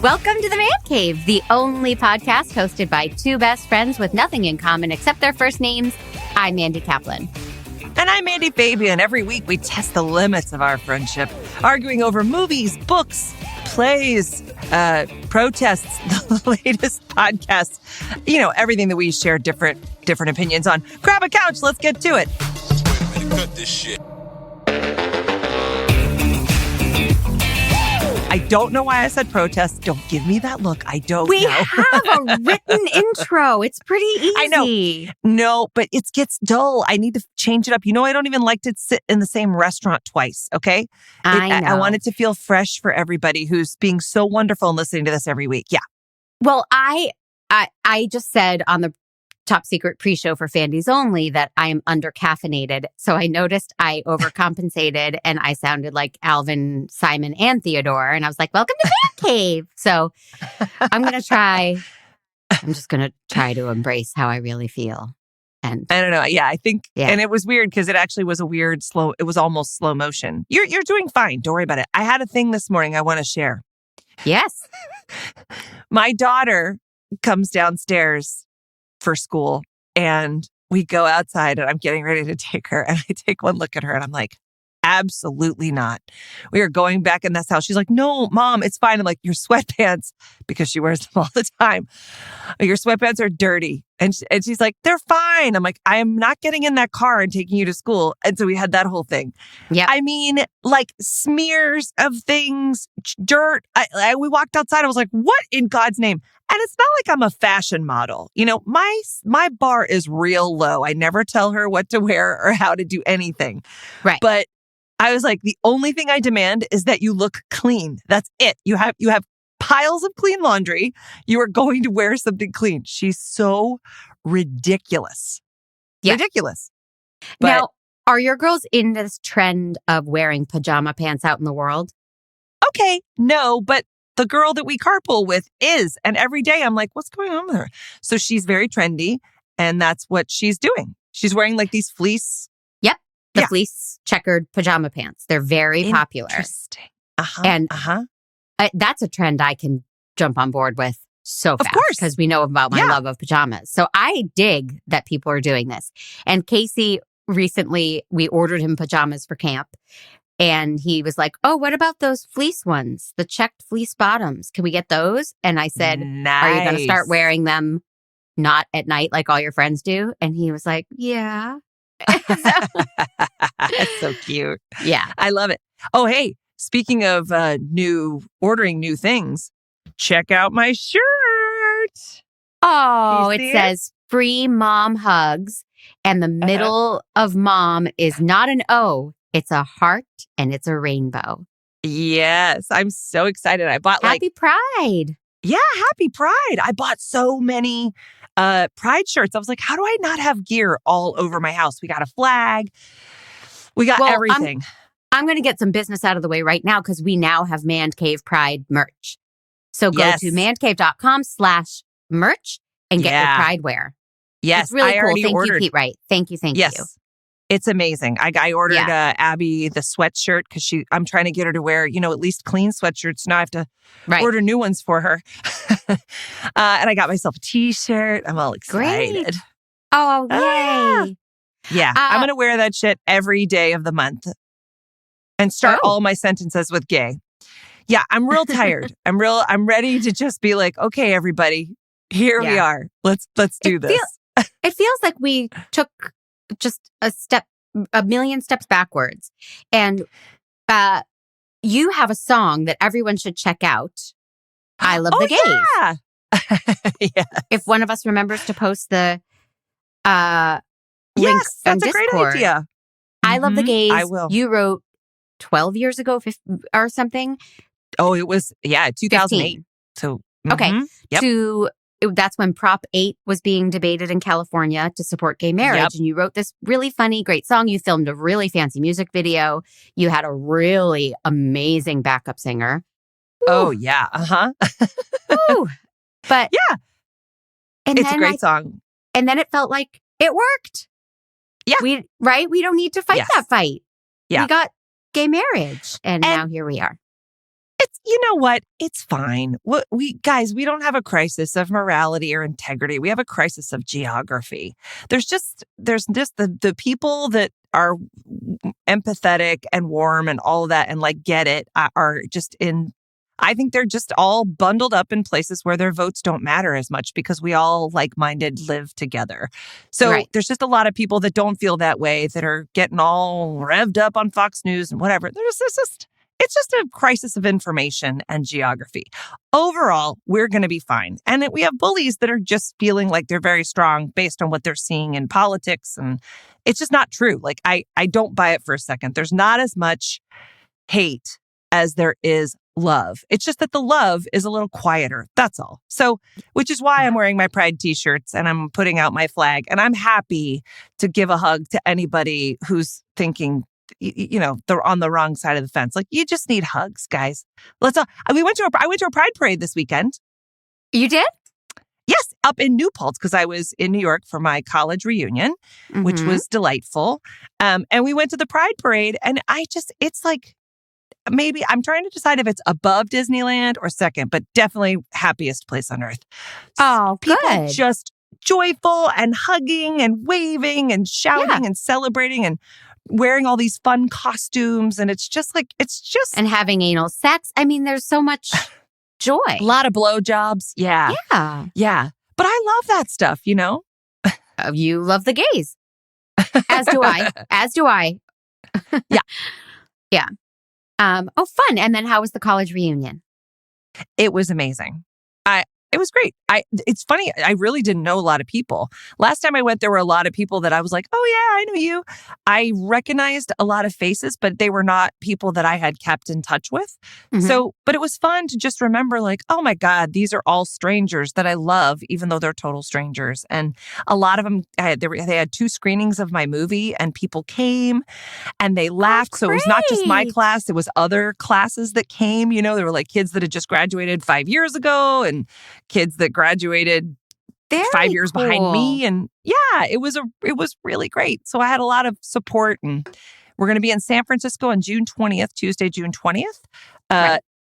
Welcome to the Mandcave, the only podcast hosted by two best friends with nothing in common except their first names. I'm Mandy Kaplan. And I'm Mandy Fabian. Every week we test the limits of our friendship, arguing over movies, books, plays, protests, the latest podcasts, everything that we share different opinions on. Grab a couch, let's get to it. Wait a minute, cut this shit. I don't know why I said protest. Don't give me that look. I don't know. We have a written intro. It's pretty easy. I know. No, but it gets dull. I need to change it up. I don't even like to sit in the same restaurant twice, okay? I want it to feel fresh for everybody who's being so wonderful and listening to this every week. Yeah. Well, I just said on the Top Secret pre-show for Fandy's only that I am under-caffeinated. So I noticed I overcompensated and I sounded like Alvin, Simon, and Theodore. And I was like, welcome to Mandcave. So I'm just going to try to embrace how I really feel. And I don't know. Yeah, I think, and it was weird because it actually was it was almost slow motion. You're doing fine. Don't worry about it. I had a thing this morning I want to share. Yes. My daughter comes downstairs for school and we go outside and I'm getting ready to take her and I take one look at her and I'm like, absolutely not. We are going back in this house. She's like, no, Mom, it's fine. I'm like, your sweatpants, because she wears them all the time. Your sweatpants are dirty. And she's like, they're fine. I'm like, I am not getting in that car and taking you to school. And so we had that whole thing. Yeah. I mean, like smears of things, dirt. We walked outside. I was like, what in God's name? And it's not like I'm a fashion model. My bar is real low. I never tell her what to wear or how to do anything. Right. But I was like, the only thing I demand is that you look clean. That's it. You have piles of clean laundry. You are going to wear something clean. She's so ridiculous. Yeah. Ridiculous. But now, are your girls in this trend of wearing pajama pants out in the world? Okay, no, but the girl that we carpool with is. And every day I'm like, what's going on with her? So she's very trendy and that's what she's doing. She's wearing like these fleece. Yep. The fleece checkered pajama pants. They're very popular. Interesting. And that's a trend I can jump on board with so fast. Of course. Because we know about my love of pajamas. So I dig that people are doing this. And Casey, recently, we ordered him pajamas for camp. And he was like, oh, what about those fleece ones? The checked fleece bottoms. Can we get those? And I said, nice. Are you going to start wearing them not at night like all your friends do? And he was like, yeah. That's so cute. Yeah. I love it. Oh, hey, speaking of ordering new things, check out my shirt. Oh, it says free mom hugs. And the middle of mom is not an O. It's a heart and it's a rainbow. Yes, I'm so excited. I bought Happy Pride. Yeah, Happy Pride. I bought so many Pride shirts. I was like, how do I not have gear all over my house? We got a flag. We got everything. I'm going to get some business out of the way right now because we now have Mandcave Pride merch. So go to mandcave.com/merch and get your Pride wear. Yes, it's really I cool. already Thank ordered. you, Pete Wright. Thank you. Yes. It's amazing. I ordered Abby the sweatshirt because I'm trying to get her to wear, at least clean sweatshirts. Now I have to order new ones for her. And I got myself a t-shirt. I'm all excited. Great. Oh, yay. Yeah. I'm going to wear that shit every day of the month and start all my sentences with gay. Yeah. I'm real tired. I'm ready to just be like, okay, everybody, here we are. Let's do this. It feels like we took just a million steps backwards. And you have a song that everyone should check out. I Love the Gays. Yeah. If one of us remembers to post the links on that's a Discord. great idea. I Love the Gays. I will. You wrote 12 years ago or something. Oh, it was, 2008. 15. So, okay. Yep. That's when Prop 8 was being debated in California to support gay marriage. Yep. And you wrote this really funny, great song. You filmed a really fancy music video. You had a really amazing backup singer. Oh, yeah. Ooh. But yeah, it's a great song. And then it felt like it worked. Yeah. We don't need to fight that fight. Yeah. We got gay marriage. And now here we are. you know what? It's fine. We don't have a crisis of morality or integrity. We have a crisis of geography. There's just the people that are empathetic and warm and all of that and like get it are just in. I think they're just all bundled up in places where their votes don't matter as much because we all like-minded live together. So There's just a lot of people that don't feel that way, that are getting all revved up on Fox News and whatever. It's just a crisis of information and geography. Overall, we're going to be fine. And we have bullies that are just feeling like they're very strong based on what they're seeing in politics. And it's just not true. Like, I don't buy it for a second. There's not as much hate as there is love. It's just that the love is a little quieter. That's all. So, which is why I'm wearing my Pride t-shirts and I'm putting out my flag. And I'm happy to give a hug to anybody who's thinking, they're on the wrong side of the fence. Like, you just need hugs, guys. I went to a Pride parade this weekend. You did? Yes, up in New Paltz, because I was in New York for my college reunion, which was delightful. And we went to the Pride parade, and it's like, maybe I'm trying to decide if it's above Disneyland or second, but definitely happiest place on earth. Oh, people good. Just joyful and hugging and waving and shouting and celebrating and wearing all these fun costumes. And it's just. And having anal sex. I mean, there's so much joy. A lot of blowjobs. Yeah. Yeah. Yeah. But I love that stuff, you know? You love the gays. As do I. Yeah. Yeah. Fun. And then how was the college reunion? It was amazing. It was great. It's funny. I really didn't know a lot of people. Last time I went, there were a lot of people that I was like, oh yeah, I know you. I recognized a lot of faces, but they were not people that I had kept in touch with. So, but it was fun to just remember like, oh my God, these are all strangers that I love, even though they're total strangers. And a lot of them, they had 2 screenings of my movie and people came and they laughed. So it was not just my class. It was other classes that came, there were like kids that had just graduated 5 years ago and kids that graduated 5 years behind me. And yeah, it was really great. So I had a lot of support, and we're going to be in San Francisco on June 20th, Tuesday, June 20th,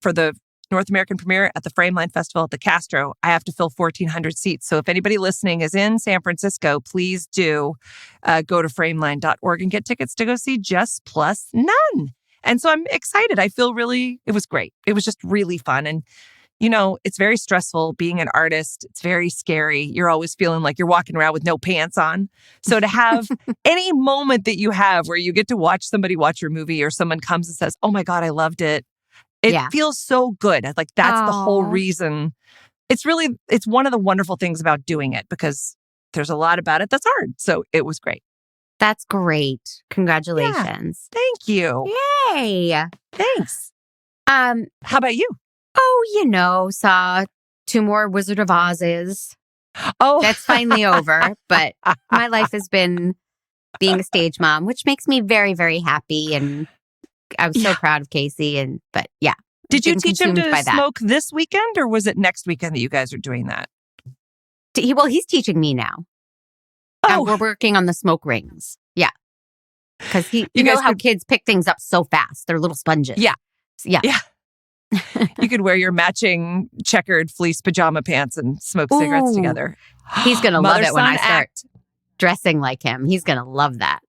for the North American premiere at the Frameline Festival at the Castro. I have to fill 1,400 seats. So if anybody listening is in San Francisco, please do go to frameline.org and get tickets to go see Just Plus None. And so I'm excited. It was great. It was just really fun. And it's very stressful being an artist. It's very scary. You're always feeling like you're walking around with no pants on. So to have any moment that you have where you get to watch somebody watch your movie or someone comes and says, oh my God, I loved it. It feels so good. Like that's the whole reason. It's one of the wonderful things about doing it because there's a lot about it that's hard. So it was great. That's great. Congratulations. Yeah, thank you. Yay. Thanks. How about you? Oh, saw 2 more Wizard of Oz's. Oh, that's finally over. But my life has been being a stage mom, which makes me very, very happy. And I was so proud of Casey. But did you teach him to smoke this weekend, or was it next weekend that you guys are doing that? He's teaching me now. Oh, we're working on the smoke rings. Yeah, because you know how kids pick things up so fast; they're little sponges. Yeah. Yeah. You could wear your matching checkered fleece pajama pants and smoke cigarettes together. He's going to love it when I start dressing like him. He's going to love that.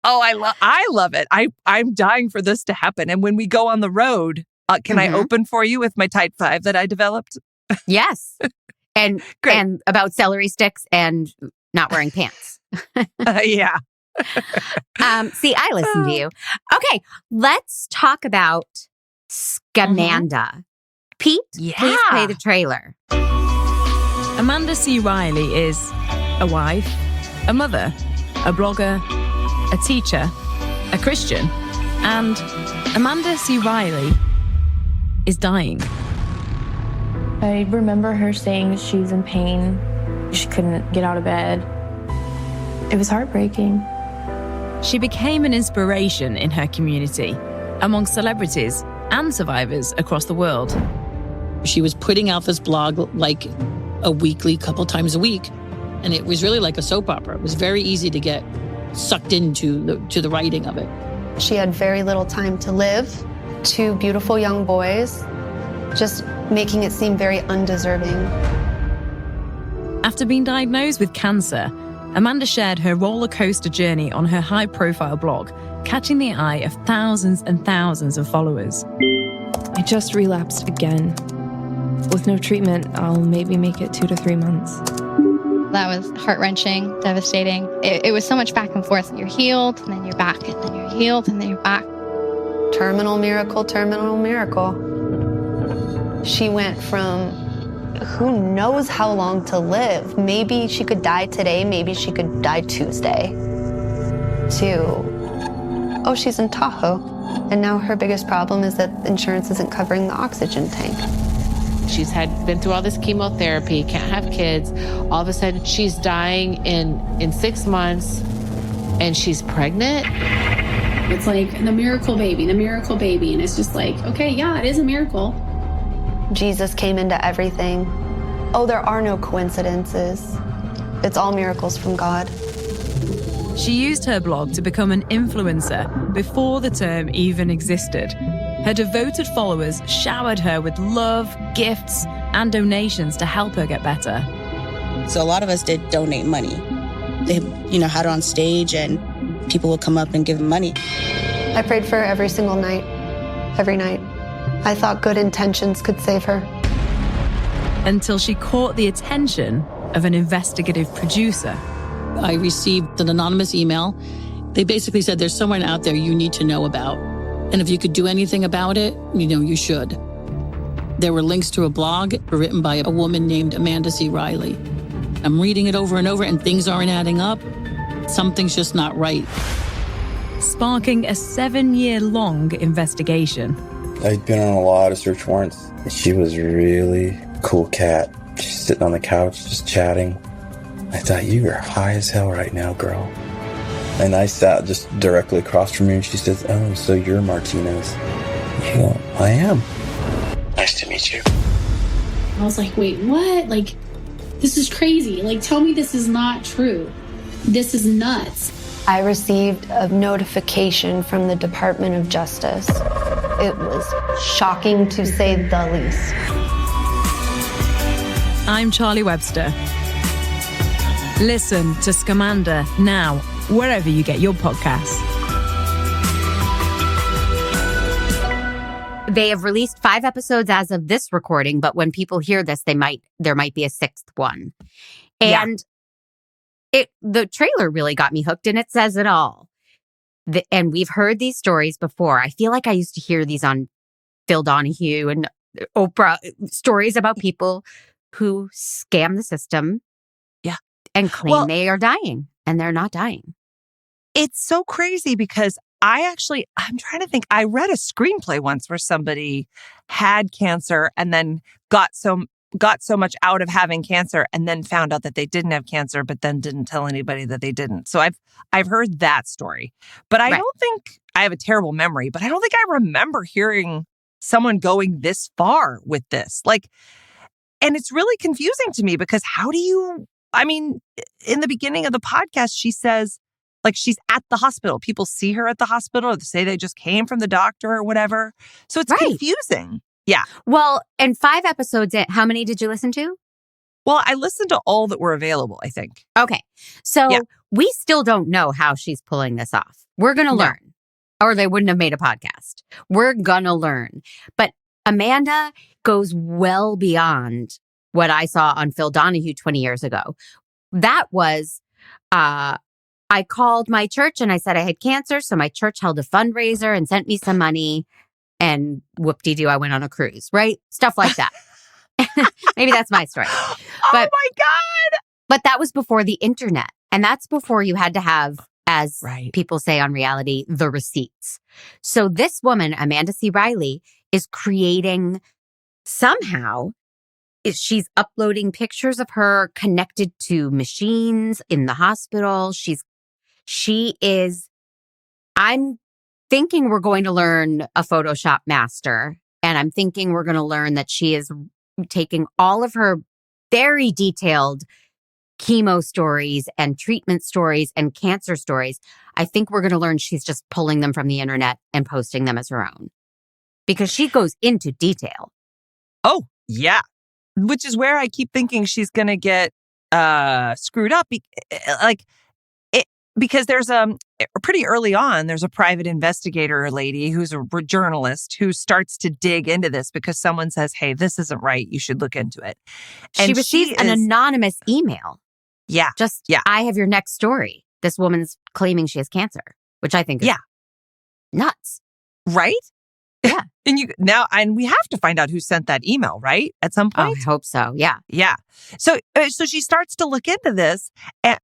Oh, I love it. I'm dying for this to happen. And when we go on the road, can I open for you with my Type 5 that I developed? Yes. And about celery sticks and not wearing pants. Yeah. See, I listen to you. Okay, let's talk about Scamanda. Pete, please play the trailer. Amanda C. Riley is a wife, a mother, a blogger, a teacher, a Christian, and Amanda C. Riley is dying. I remember her saying she's in pain. She couldn't get out of bed. It was heartbreaking. She became an inspiration in her community, among celebrities and survivors across the world. She was putting out this blog like a weekly, couple times a week, and it was really like a soap opera. It was very easy to get sucked into the writing of it. She had very little time to live, 2 beautiful young boys, just making it seem very undeserving. After being diagnosed with cancer, Amanda shared her roller coaster journey on her high-profile blog, catching the eye of thousands and thousands of followers. I just relapsed again. With no treatment, I'll maybe make it 2 to 3 months. That was heart-wrenching, devastating. It was so much back and forth. You're healed, and then you're back, and then you're healed, and then you're back. Terminal miracle, terminal miracle. She went from who knows how long to live. Maybe she could die today, maybe she could die Tuesday. To, oh, she's in Tahoe. And now her biggest problem is that insurance isn't covering the oxygen tank. She's been through all this chemotherapy, can't have kids. All of a sudden, she's dying in 6 months, and she's pregnant. It's like the miracle baby. And it's just like, okay, yeah, it is a miracle. Jesus came into everything. Oh, there are no coincidences. It's all miracles from God. She used her blog to become an influencer before the term even existed. Her devoted followers showered her with love, gifts, and donations to help her get better. So a lot of us did donate money. They, had her on stage and people would come up and give money. I prayed for her every single night, every night. I thought good intentions could save her. Until she caught the attention of an investigative producer. I received an anonymous email. They basically said, there's someone out there you need to know about. And if you could do anything about it, you should. There were links to a blog written by a woman named Amanda C. Riley. I'm reading it over and over and things aren't adding up. Something's just not right. Sparking a 7-year-long investigation. I'd been on a lot of search warrants. She was a really cool cat. She's sitting on the couch just chatting. I thought, you are high as hell right now, girl. And I sat just directly across from her and she says, oh, so you're Martinez. I go, I am. Nice to meet you. I was like, wait, what? Like, this is crazy. Like, tell me this is not true. This is nuts. I received a notification from the Department of Justice. It was shocking to say the least. I'm Charlie Webster. Listen to Scamanda now, wherever you get your podcasts. They have released 5 episodes as of this recording, but when people hear this, there might be a 6th one. And the trailer really got me hooked, and it says it all. And we've heard these stories before. I feel like I used to hear these on Phil Donahue and Oprah, stories about people who scam the system and claim they are dying, and they're not dying. It's so crazy because I'm trying to think. I read a screenplay once where somebody had cancer and then got so much out of having cancer and then found out that they didn't have cancer, but then didn't tell anybody that they didn't. So I've heard that story, but I don't think I have a terrible memory, but I don't think I remember hearing someone going this far with this. And it's really confusing to me because in the beginning of the podcast, she says, she's at the hospital. People see her at the hospital, or they say they just came from the doctor or whatever. So it's confusing. Yeah. Well, and 5 episodes in, how many did you listen to? Well, I listened to all that were available, I think. Okay. So we still don't know how she's pulling this off. We're going to learn, or they wouldn't have made a podcast. We're going to learn. But Amanda goes well beyond what I saw on Phil Donahue 20 years ago. That was, I called my church and I said I had cancer. So my church held a fundraiser and sent me some money, and whoop-de-doo, I went on a cruise, right? Stuff like that. Maybe that's my story. But, oh my God. But that was before the internet. And that's before you had to have, as people say on reality, the receipts. So this woman, Amanda C. Riley, is creating somehow, she's uploading pictures of her connected to machines in the hospital. I'm thinking we're going to learn a Photoshop master. And I'm thinking we're going to learn that she is taking all of her very detailed chemo stories and treatment stories and cancer stories. I think we're going to learn she's just pulling them from the internet and posting them as her own, because she goes into detail. Oh, yeah. Which is where I keep thinking she's going to get screwed up. Because there's pretty early on, there's a private investigator lady who's a journalist who starts to dig into this because someone says, hey, this isn't right. You should look into it. She receives an anonymous email. Yeah. I have your next story. This woman's claiming she has cancer, which I think is nuts. Right? Yeah. And we have to find out who sent that email, right? At some point? Oh, I hope so. Yeah. Yeah. So she starts to look into this,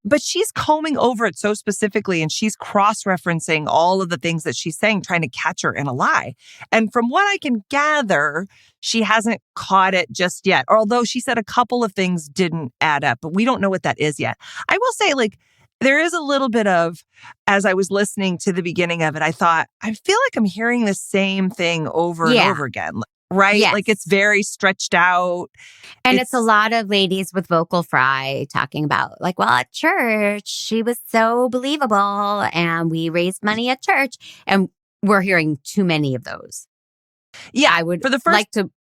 but she's combing over it so specifically, and she's cross-referencing all of the things that she's saying, trying to catch her in a lie. And from what I can gather, she hasn't caught it just yet. Although she said a couple of things didn't add up, but we don't know what that is yet. I will say, there is a little bit of, as I was listening to the beginning of it, I thought, I feel like I'm hearing the same thing over and over again, right? Yes. It's very stretched out. And it's a lot of ladies with vocal fry talking about at church, she was so believable and we raised money at church. And we're hearing too many of those. Yeah. I would like to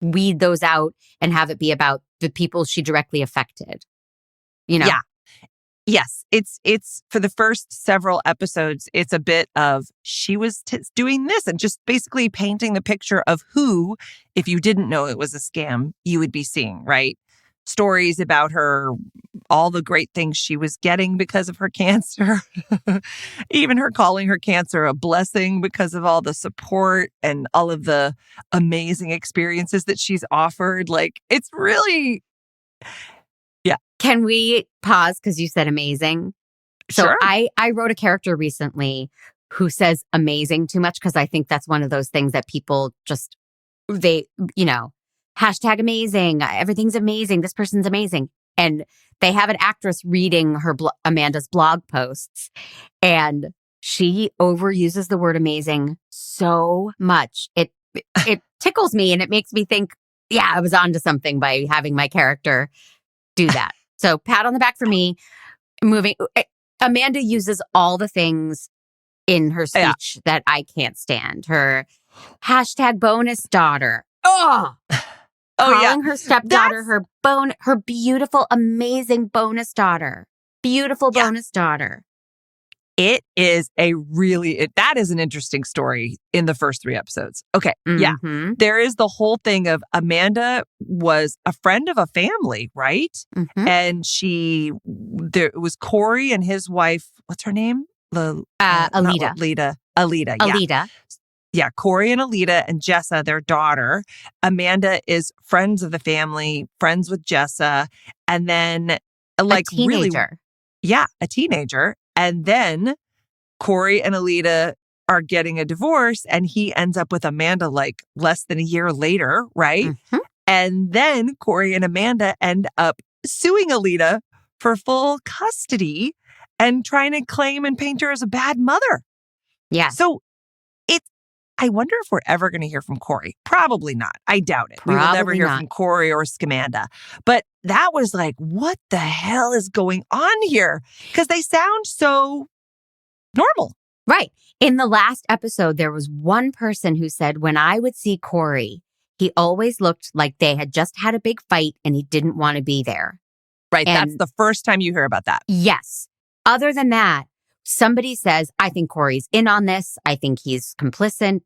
weed those out and have it be about the people she directly affected. Yeah. Yes, it's for the first several episodes, it's a bit of she was doing this and just basically painting the picture of who, if you didn't know it was a scam, you would be seeing, right? Stories about her, all the great things she was getting because of her cancer, even her calling her cancer a blessing because of all the support and all of the amazing experiences that she's offered. It's really... Yeah. Can we pause because you said amazing? So sure. I wrote a character recently who says amazing too much because I think that's one of those things that people just, hashtag amazing. Everything's amazing. This person's amazing. And they have an actress reading her Amanda's blog posts, and she overuses the word amazing so much. It tickles me and it makes me think, yeah, I was onto something by having my character do that. So pat on the back for me. Amanda uses all the things in her speech that I can't stand. Her hashtag bonus daughter. Calling her stepdaughter her beautiful, amazing bonus daughter. Beautiful bonus daughter. It is that is an interesting story in the first 3 episodes. Okay. Mm-hmm. Yeah. There is the whole thing of Amanda was a friend of a family, right? Mm-hmm. And it was Corey and his wife. What's her name? Alita. Alita. Yeah. Corey and Alita and Jessa, their daughter. Amanda is friends of the family, friends with Jessa. And then a teenager. A teenager. And then Corey and Alita are getting a divorce and he ends up with Amanda less than a year later, right? Mm-hmm. And then Corey and Amanda end up suing Alita for full custody and trying to claim and paint her as a bad mother. Yeah. So I wonder if we're ever going to hear from Corey. Probably not. I doubt it. We will never hear from Corey or Scamanda. But that was what the hell is going on here? Because they sound so normal. Right. In the last episode, there was one person who said, when I would see Corey, he always looked like they had just had a big fight and he didn't want to be there. Right. And that's the first time you hear about that. Yes. Other than that, somebody says, I think Corey's in on this. I think he's complicit.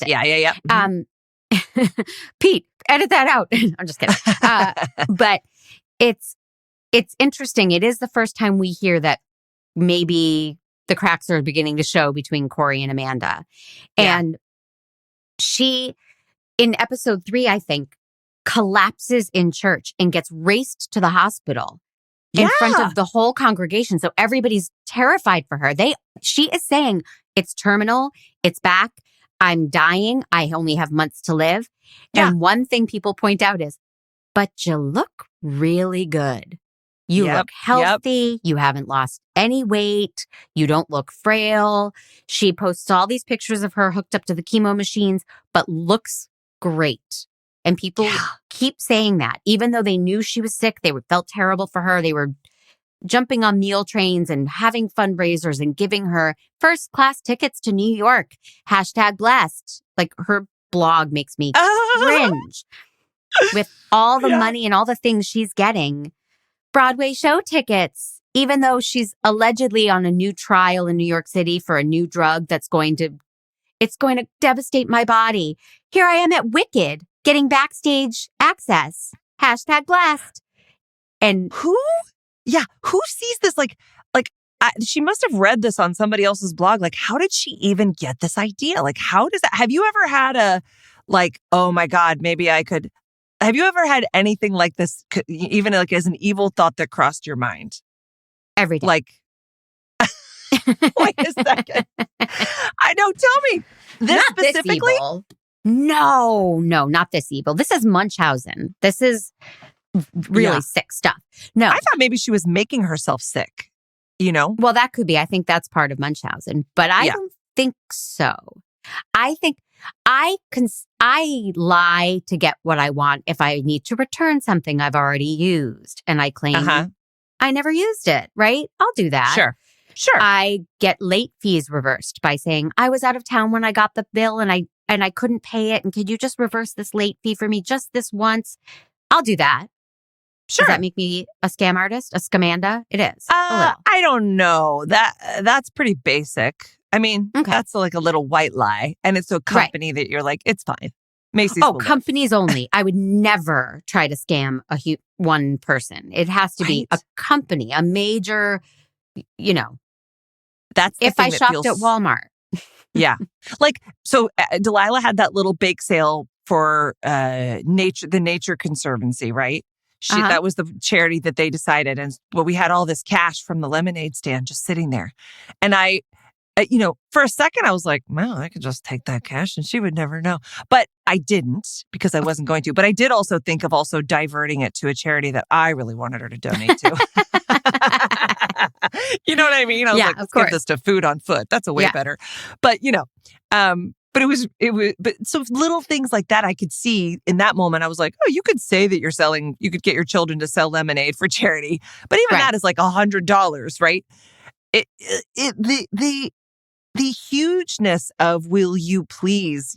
Yeah. Mm-hmm. Pete, edit that out. I'm just kidding. But it's interesting. It is the first time we hear that maybe the cracks are beginning to show between Corey and Amanda. Yeah. And she, in episode 3, I think, collapses in church and gets raced to the hospital. In front of the whole congregation. So everybody's terrified for her. She is saying, it's terminal, it's back, I'm dying, I only have months to live. Yeah. And one thing people point out is, but you look really good. You look healthy. You haven't lost any weight. You don't look frail. She posts all these pictures of her hooked up to the chemo machines, but looks great. And people keep saying that, even though they knew she was sick, they felt terrible for her. They were jumping on meal trains and having fundraisers and giving her first class tickets to New York. Hashtag blessed. Her blog makes me cringe. With all the money and all the things she's getting. Broadway show tickets, even though she's allegedly on a new trial in New York City for a new drug that's going to devastate my body. Here I am at Wicked getting backstage access. #blessed. And who sees this? She must have read this on somebody else's blog. Like, how did she even get this idea? Like, how does that, have you ever had oh my God, maybe I could, have you ever had anything like this, even like as an evil thought that crossed your mind? Every day. Like, wait a second. I know, tell me. This not specifically? This evil. No, not this evil. This is Munchausen. This is really sick stuff. No. I thought maybe she was making herself sick, you know? Well, that could be. I think that's part of Munchausen, but I don't think so. I think I lie to get what I want if I need to return something I've already used and I claim I never used it, right? I'll do that. Sure. I get late fees reversed by saying I was out of town when I got the bill and I couldn't pay it. And could you just reverse this late fee for me just this once? I'll do that. Sure. Does that make me a scam artist? A scamanda? It is. I don't know. That's pretty basic. I mean, that's like a little white lie. And it's a company that you're like, it's fine. Macy's. Oh, companies only. I would never try to scam one person. It has to be a company, a major, you know. That's the if thing I that shopped feels... at Walmart. Yeah. Like, so Delilah had that little bake sale for the Nature Conservancy, right? That was the charity that they decided. And we had all this cash from the lemonade stand just sitting there. And I for a second I was like, well, I could just take that cash and she would never know. But I didn't because I wasn't going to. But I did also think of also diverting it to a charity that I really wanted her to donate to. You know what I mean? I was like, let's give this to Food on Foot. That's a way better. But, but it was, but so little things like that I could see in that moment. I was like, oh, you could say that you could get your children to sell lemonade for charity. But even that is like $100, right? The hugeness of will you please,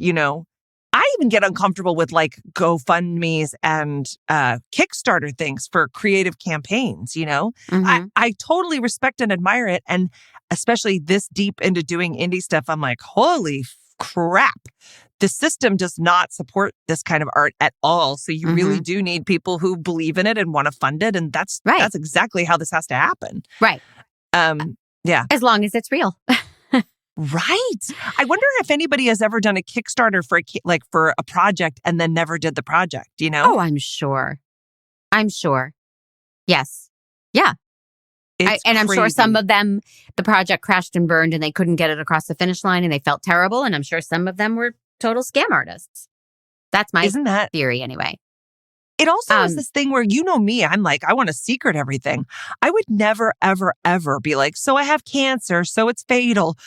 I even get uncomfortable with like GoFundMe's and Kickstarter things for creative campaigns, I totally respect and admire it. And especially this deep into doing indie stuff, I'm like, holy crap. The system does not support this kind of art at all. So you really do need people who believe in it and want to fund it. And that's exactly how this has to happen. Right. Yeah. As long as it's real. Right. I wonder if anybody has ever done a Kickstarter for a project and then never did the project, Oh, I'm sure. Yes. Yeah. I'm sure some of them, the project crashed and burned and they couldn't get it across the finish line and they felt terrible. And I'm sure some of them were total scam artists. That's my theory anyway. It also is this thing where, me, I'm like, I want to secret everything. I would never, ever, ever be like, so I have cancer, so it's fatal.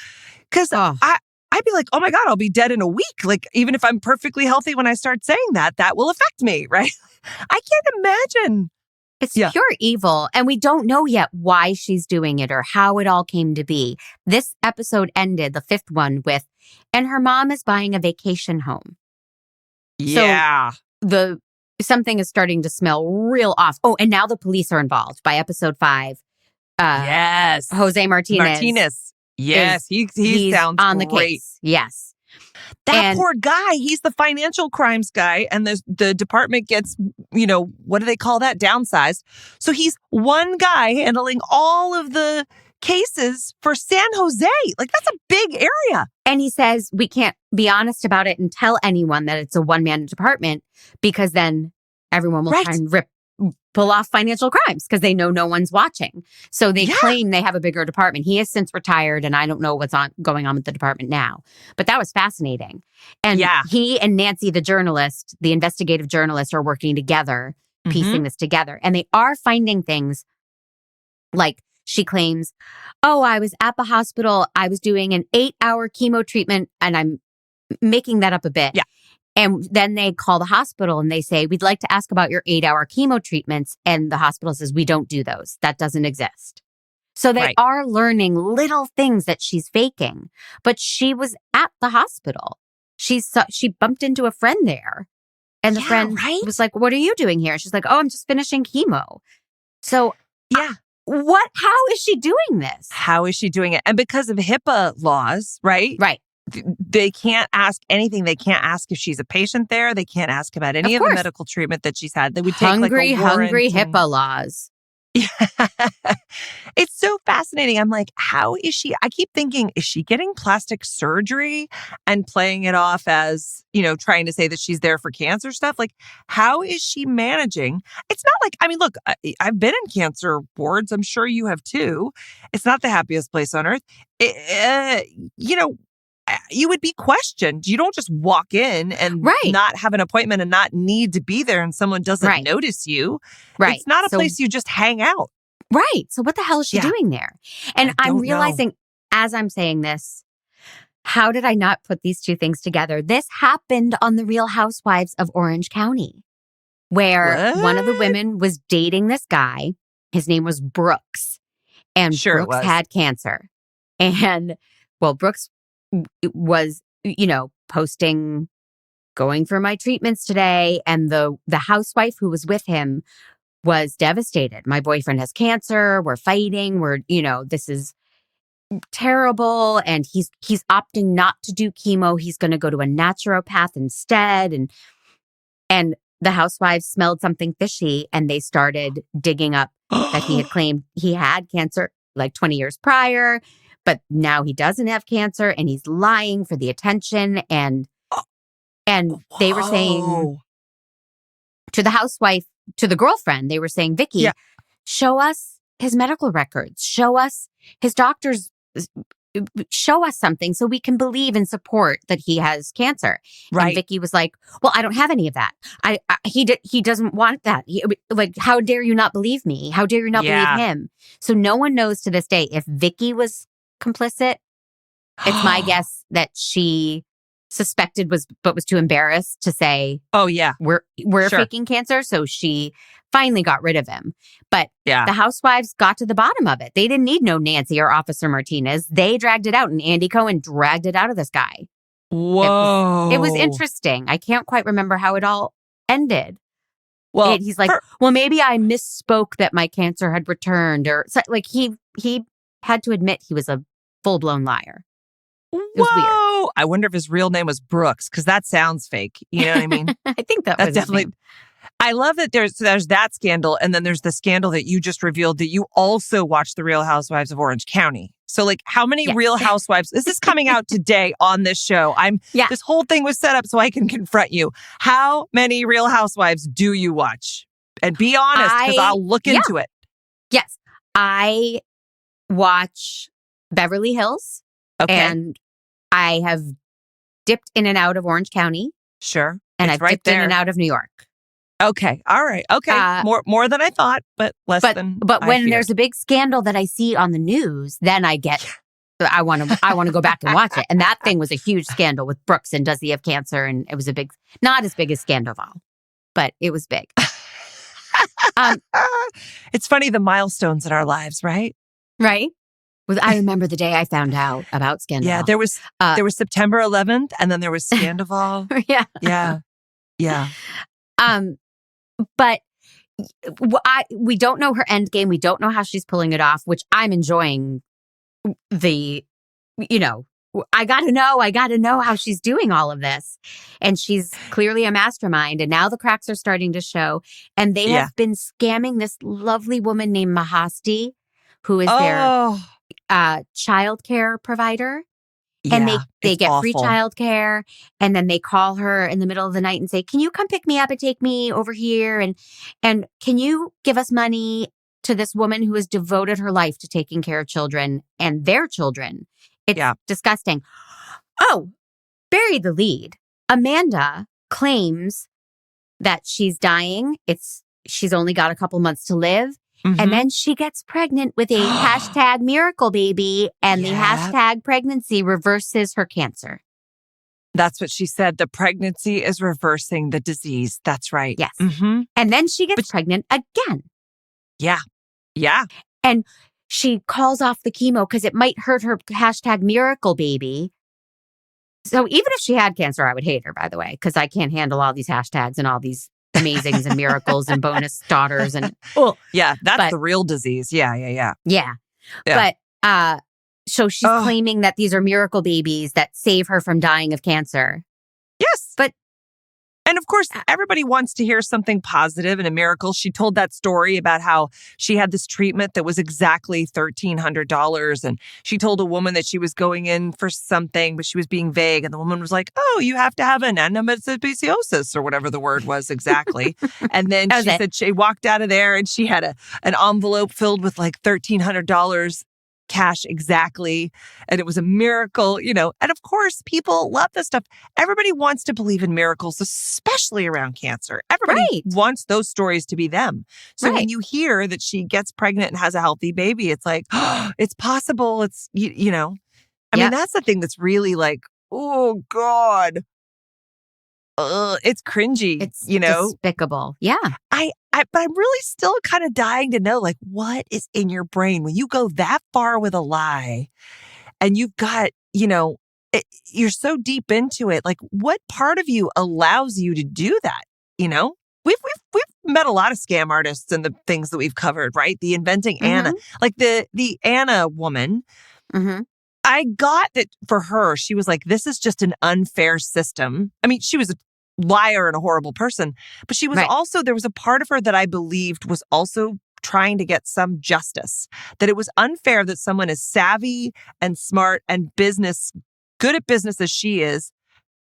Because I'd be like, oh my God, I'll be dead in a week. Like, even if I'm perfectly healthy when I start saying that will affect me, right? I can't imagine. It's pure evil. And we don't know yet why she's doing it or how it all came to be. This episode ended, the 5th one, with, and her mom is buying a vacation home. Yeah. So something is starting to smell real off. Oh, and now the police are involved by episode 5. Yes. Jose Martinez. Yes. He sounds on the great. case. Yes. That poor guy, he's the financial crimes guy, and the department gets, what do they call that? Downsized. So he's one guy handling all of the cases for San Jose. Like, that's a big area. And he says we can't be honest about it and tell anyone that it's a one-man department because then everyone will try and pull off financial crimes because they know no one's watching. So they claim they have a bigger department. He has since retired and I don't know what's going on with the department now. But that was fascinating. And he and Nancy, the journalist, the investigative journalist, are working together, piecing this together. And they are finding things like she claims, oh, I was at the hospital. I was doing an 8-hour chemo treatment and I'm making that up a bit. Yeah. And then they call the hospital and they say, we'd like to ask about your 8-hour chemo treatments. And the hospital says, we don't do those. That doesn't exist. So they are learning little things that she's faking. But she was at the hospital. she bumped into a friend there. And the friend was like, what are you doing here? She's like, oh, I'm just finishing chemo. So yeah. How is she doing this? How is she doing it? And because of HIPAA laws, right? Right. They can't ask anything. They can't ask if she's a patient there. They can't ask about any of the medical treatment that she's had. They would take hungry HIPAA laws. Yeah. It's so fascinating. I'm like, how is she? I keep thinking, is she getting plastic surgery and playing it off as, trying to say that she's there for cancer stuff? Like, how is she managing? It's not like, I mean, look, I've been in cancer wards. I'm sure you have too. It's not the happiest place on earth. You would be questioned. You don't just walk in and not have an appointment and not need to be there and someone doesn't notice you. Right. It's not a place you just hang out. Right. So what the hell is she doing there? And I'm realizing as I'm saying this, how did I not put these two things together? This happened on The Real Housewives of Orange County, where one of the women was dating this guy. His name was Brooks. And Brooks had cancer. And, Brooks was, posting, going for my treatments today. And the housewife who was with him was devastated. My boyfriend has cancer. We're fighting. This is terrible. And he's opting not to do chemo. He's going to go to a naturopath instead. And the housewives smelled something fishy and they started digging up that he had claimed he had cancer like 20 years prior. But now he doesn't have cancer and he's lying for the attention. And they were saying to the housewife, to the girlfriend, they were saying, Vicky, show us his medical records, show us his doctors, show us something so we can believe and support that he has cancer. Right. And Vicky was like, well, I don't have any of that. He doesn't want that. How dare you not believe me? How dare you not believe him? So no one knows to this day if Vicky was complicit. It's my guess that she suspected but was too embarrassed to say, oh yeah, we're faking cancer. So she finally got rid of him. But the housewives got to the bottom of it. They didn't need no Nancy or Officer Martinez. They dragged it out and Andy Cohen dragged it out of this guy. Whoa. It was interesting. I can't quite remember how it all ended. Well, he's like, well, maybe I misspoke that my cancer had returned or so, like he had to admit he was a full-blown liar. It was weird. I wonder if his real name was Brooks, because that sounds fake. You know what I mean? I think that's definitely. I love that there's that scandal, and then there's the scandal that you just revealed that you also watched The Real Housewives of Orange County. So, like, how many Real Housewives? This is coming out today on this show. This whole thing was set up so I can confront you. How many Real Housewives do you watch? And be honest, because I'll look into it. Yes, I watch Beverly Hills. Okay. And I have dipped in and out of Orange County. Sure. And I've dipped in and out of New York. Okay. All right. Okay. More than I thought, but less than But when there's a big scandal that I see on the news, then I want to go back and watch it. And that thing was a huge scandal with Brooks and does he have cancer? And it was not as big as Scandoval, but it was big. It's funny, the milestones in our lives, right? Right. I remember the day I found out about Scandoval. Yeah, there was September 11th, and then there was Scandoval. Yeah. But we don't know her end game. We don't know how she's pulling it off, which I'm enjoying. I got to know how she's doing all of this. And she's clearly a mastermind. And now the cracks are starting to show. And they have been scamming this lovely woman named Mahasti, who is their childcare provider. And they get free childcare. And then they call her in the middle of the night and say, can you come pick me up and take me over here? And can you give us money to this woman who has devoted her life to taking care of children and their children? It's disgusting. Oh, bury the lead. Amanda claims that she's dying. She's only got a couple months to live. Mm-hmm. And then she gets pregnant with a hashtag miracle baby, and the hashtag pregnancy reverses her cancer. That's what she said. The pregnancy is reversing the disease. That's right. Yes. Mm-hmm. And then she gets pregnant again. Yeah. Yeah. And she calls off the chemo because it might hurt her hashtag miracle baby. So even if she had cancer, I would hate her, by the way, because I can't handle all these hashtags and all these amazings and miracles and bonus daughters and yeah, that's the real disease. Yeah. But so she's claiming that these are miracle babies that save her from dying of cancer. Yes. But and of course, everybody wants to hear something positive and a miracle. She told that story about how she had this treatment that was exactly $1,300. And she told a woman that she was going in for something, but she was being vague. And the woman was like, oh, you have to have an endometriosis or whatever the word was exactly. And then she said she walked out of there and she had an envelope filled with like $1,300 cash exactly. And it was a miracle, you know. And of course, people love this stuff. Everybody wants to believe in miracles, especially around cancer. Everybody wants those stories to be them. So when you hear that she gets pregnant and has a healthy baby, it's like, oh, it's possible. It's, you know, I mean, that's the thing that's really like, oh, God. It's cringy. It's you know, despicable. Yeah. But I'm really still kind of dying to know, like, what is in your brain when you go that far with a lie and you've got, you know, you're so deep into it. Like, what part of you allows you to do that? You know, we've met a lot of scam artists and the things that we've covered, right? The inventing Anna, like the Anna woman. I got that for her. She was like, this is just an unfair system. I mean, she was a liar and a horrible person, but she was also, there was a part of her that I believed was also trying to get some justice, that it was unfair that someone as savvy and smart and good at business as she is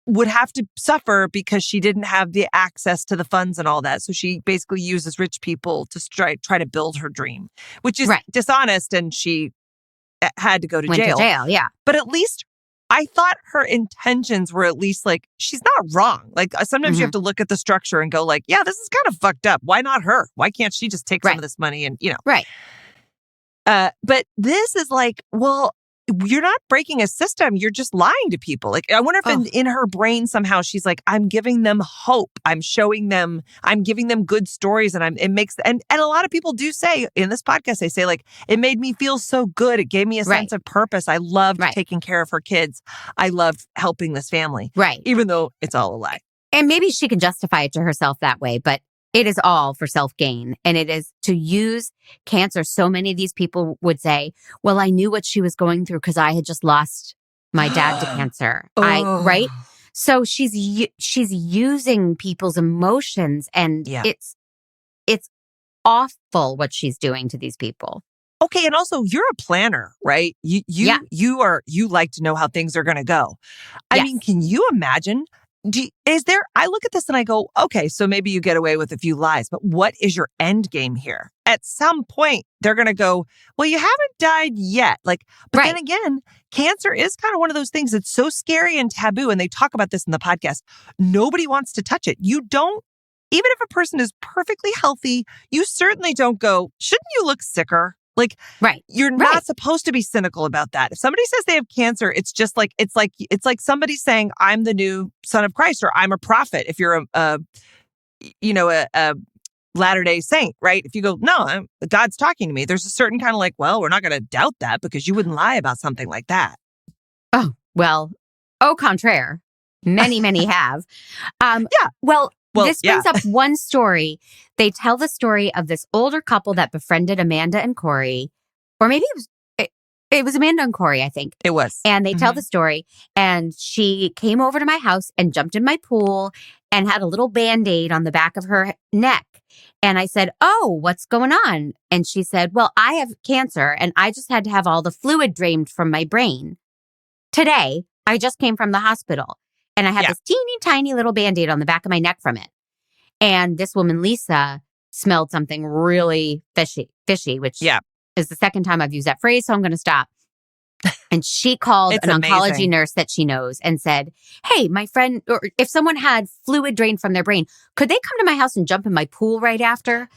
would have to suffer because she didn't have the access to the funds and all that. So she basically uses rich people to try to build her dream, which is dishonest, and she had to go to jail. Yeah. But at least I thought her intentions were at least like, she's not wrong. Like sometimes you have to look at the structure and go like, yeah, this is kind of fucked up. Why not her? Why can't she just take some of this money and, you know? Right. But this is like, well, you're not breaking a system. You're just lying to people. Like, I wonder if in her brain somehow she's like, I'm giving them hope. I'm showing them, I'm giving them good stories. And and a lot of people do say in this podcast, they say like, it made me feel so good. It gave me a sense of purpose. I loved taking care of her kids. I loved helping this family. Right. Even though it's all a lie. And maybe she can justify it to herself that way, but it is all for self-gain. And it is to use cancer. So many of these people would say, well, I knew what she was going through because I had just lost my dad to cancer. Right? So she's using people's emotions, and it's awful what she's doing to these people. Okay, and also you're a planner, right? You like to know how things are going to go. I mean, can you imagine? I look at this and I go, okay, so maybe you get away with a few lies, but what is your end game here? At some point, they're going to go, well, you haven't died yet. Like, but then again, cancer is kind of one of those things that's so scary and taboo. And they talk about this in the podcast. Nobody wants to touch it. You don't, even if a person is perfectly healthy, you certainly don't go, shouldn't you look sicker? Like, you're not supposed to be cynical about that. If somebody says they have cancer, it's just like, it's like somebody saying, I'm the new son of Christ, or I'm a prophet. If you're a Latter-day Saint, right? If you go, no, God's talking to me, there's a certain kind of like, well, we're not going to doubt that because you wouldn't lie about something like that. Oh, well, au contraire. Many, many have. Well, this brings up one story. They tell the story of this older couple that befriended Amanda and Corey, or maybe it was Amanda and Corey, I think. It was. And they tell the story, and she came over to my house and jumped in my pool and had a little Band-Aid on the back of her neck. And I said, oh, what's going on? And she said, well, I have cancer and I just had to have all the fluid drained from my brain. Today, I just came from the hospital. And I had this teeny tiny little Band-Aid on the back of my neck from it. And this woman, Lisa, smelled something really fishy, which is the second time I've used that phrase. So I'm going to stop. And she called an oncology nurse that she knows and said, hey, my friend, or if someone had fluid drained from their brain, could they come to my house and jump in my pool right after?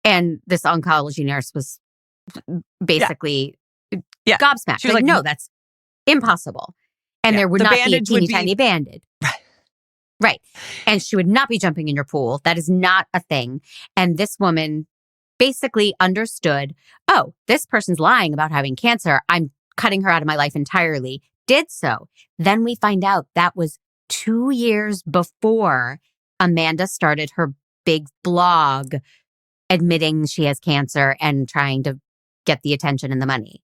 And this oncology nurse was basically gobsmacked. She was like, no, that's impossible. And there would not be a teeny tiny Band-Aid. Right. And she would not be jumping in your pool. That is not a thing. And this woman basically understood, oh, this person's lying about having cancer. I'm cutting her out of my life entirely. did so. Then we find out that was 2 years before Amanda started her big blog admitting she has cancer and trying to get the attention and the money.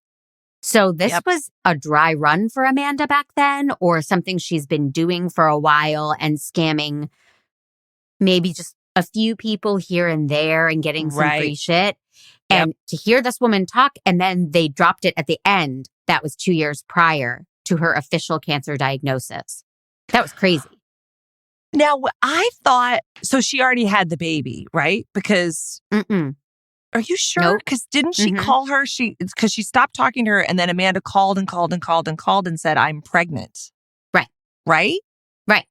So this was a dry run for Amanda back then, or something she's been doing for a while and scamming maybe just a few people here and there and getting some free shit. And to hear this woman talk, and then they dropped it at the end, that was 2 years prior to her official cancer diagnosis. That was crazy. Now, I thought, so she already had the baby, right? Because, are you sure? Because didn't she call her? Because she stopped talking to her, and then Amanda called and called and called and called and said, I'm pregnant. Right. Right? Right.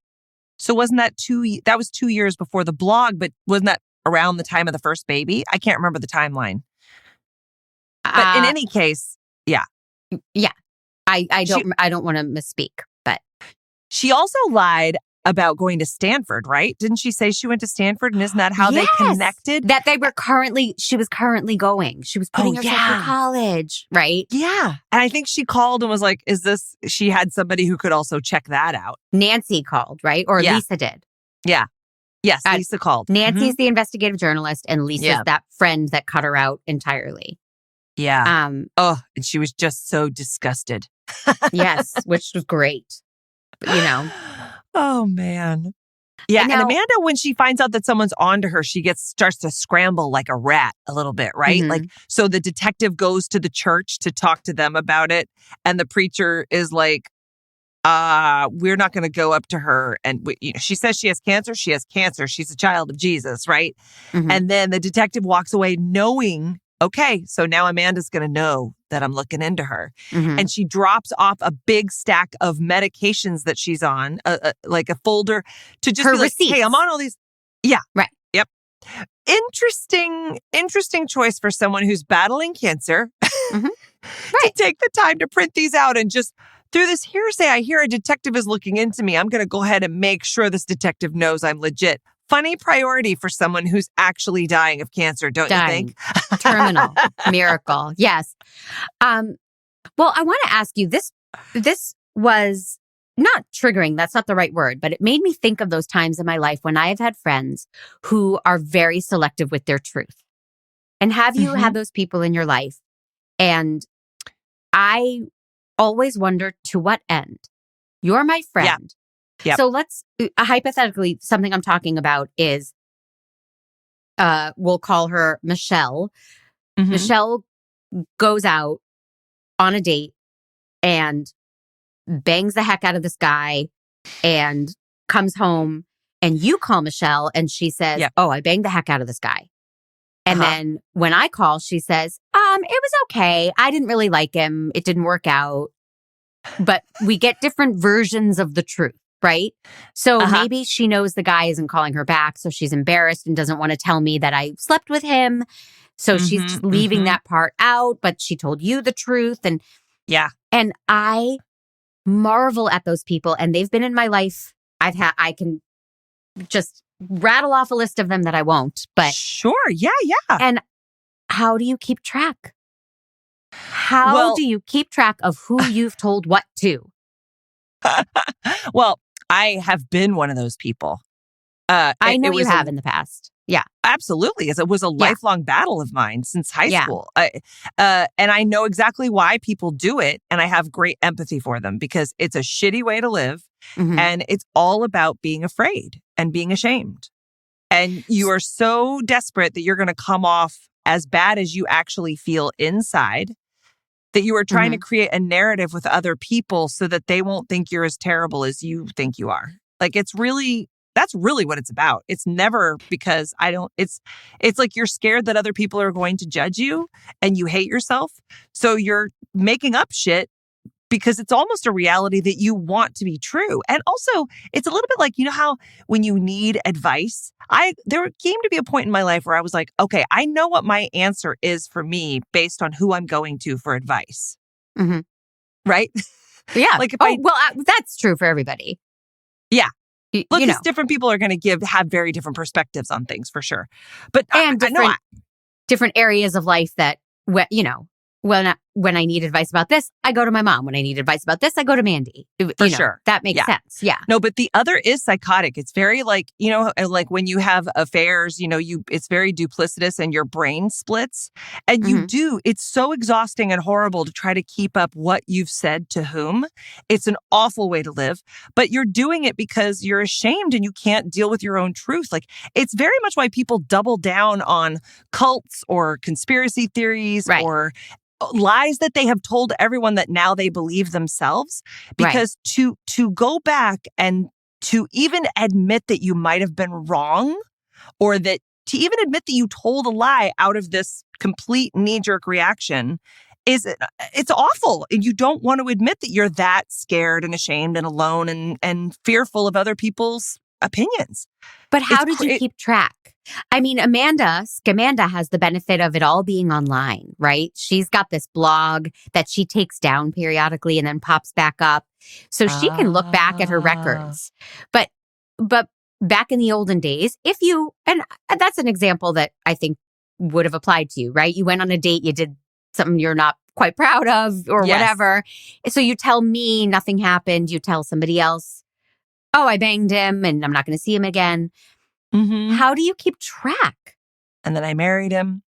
So wasn't that that was 2 years before the blog, but wasn't that around the time of the first baby? I can't remember the timeline. But in any case, yeah. Yeah. I don't want to misspeak, but she also lied about going to Stanford, right? Didn't she say she went to Stanford? And isn't that how they connected? That she was currently going. She was putting herself through college, right? Yeah. And I think she called and was like, she had somebody who could also check that out. Nancy called, right? Or Lisa did. Yeah. Yes, Lisa called. Nancy's the investigative journalist, and Lisa's that friend that cut her out entirely. Yeah. And she was just so disgusted. Yes, which was great. But, Oh, man. Yeah. And Amanda, when she finds out that someone's onto her, she starts to scramble like a rat a little bit, right? Like, so the detective goes to the church to talk to them about it. And the preacher is like, we're not going to go up to her. And she says she has cancer. She has cancer. She's a child of Jesus, right? And then the detective walks away knowing, okay, so now Amanda's going to know that I'm looking into her. And she drops off a big stack of medications that she's on, like a folder to just be like, hey, I'm on all these. Yeah. Right. Yep. Interesting choice for someone who's battling cancer to take the time to print these out and just through this hearsay, I hear a detective is looking into me. I'm going to go ahead and make sure this detective knows I'm legit. Funny priority for someone who's actually dying of cancer, don't you think? Terminal. Miracle. Yes. Well, I want to ask you, this was not triggering. That's not the right word, but it made me think of those times in my life when I have had friends who are very selective with their truth. And have you had those people in your life? And I always wonder, to what end? You're my friend. Yep. So let's, hypothetically, something I'm talking about is, we'll call her Michelle. Michelle goes out on a date and bangs the heck out of this guy and comes home, and you call Michelle and she says, oh, I banged the heck out of this guy. And then when I call, she says, it was okay. I didn't really like him. It didn't work out. But we get different versions of the truth, right? So maybe she knows the guy isn't calling her back, so she's embarrassed and doesn't want to tell me that I slept with him. So she's just leaving that part out, but she told you the truth. And and I marvel at those people, and they've been in my life. I can just rattle off a list of them that I won't, but sure. Yeah. And how do you keep track? How do you keep track of who you've told what to? Well, I have been one of those people. I know you have in the past. Yeah, absolutely. It was a lifelong battle of mine since high school. And I know exactly why people do it. And I have great empathy for them because it's a shitty way to live. And it's all about being afraid and being ashamed. And you are so desperate that you're going to come off as bad as you actually feel inside, that you are trying to create a narrative with other people so that they won't think you're as terrible as you think you are. Like, that's really what it's about. It's never because it's like you're scared that other people are going to judge you and you hate yourself. So you're making up shit because it's almost a reality that you want to be true. And also, it's a little bit like, you know how when you need advice, there came to be a point in my life where I was like, okay, I know what my answer is for me based on who I'm going to for advice. Right? Yeah. Like that's true for everybody. Yeah. Look, because different people are going to have very different perspectives on things for sure. But different areas of life that, when I need advice about this, I go to my mom. When I need advice about this, I go to Mandy. For sure. That makes sense. Yeah. No, but the other is psychotic. It's very like, like when you have affairs, it's very duplicitous and your brain splits. And it's so exhausting and horrible to try to keep up what you've said to whom. It's an awful way to live, but you're doing it because you're ashamed and you can't deal with your own truth. Like, it's very much why people double down on cults or conspiracy theories or lies that they have told everyone that now they believe themselves. Because to go back and to even admit that you might have been wrong, or that to even admit that you told a lie out of this complete knee-jerk reaction, it's awful. And you don't want to admit that you're that scared and ashamed and alone and fearful of other people's opinions. But how did you keep track? I mean, Scamanda has the benefit of it all being online, right? She's got this blog that she takes down periodically and then pops back up. So she can look back at her records. But back in the olden days, and that's an example that I think would have applied to you, right? You went on a date, you did something you're not quite proud of or whatever. So you tell me nothing happened. You tell somebody else, oh, I banged him and I'm not going to see him again. How do you keep track? And then I married him.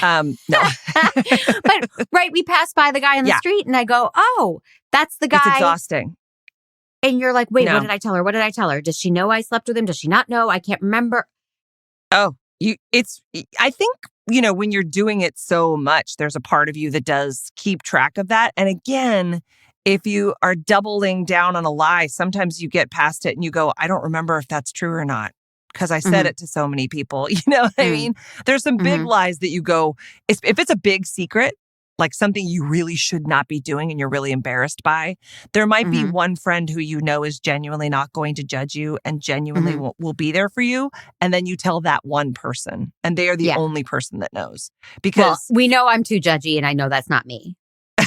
No. But we pass by the guy on the street and I go, oh, that's the guy. It's exhausting. And you're like, wait, what did I tell her? What did I tell her? Does she know I slept with him? Does she not know? I can't remember. Oh, I think, when you're doing it so much, there's a part of you that does keep track of that. And again, if you are doubling down on a lie, sometimes you get past it and you go, I don't remember if that's true or not, because I said it to so many people. You know what I mean? There's some big lies that you go, if it's a big secret, like something you really should not be doing and you're really embarrassed by, there might be one friend who is genuinely not going to judge you and genuinely will be there for you. And then you tell that one person and they are the only person that knows. Because we know I'm too judgy and I know that's not me. Well,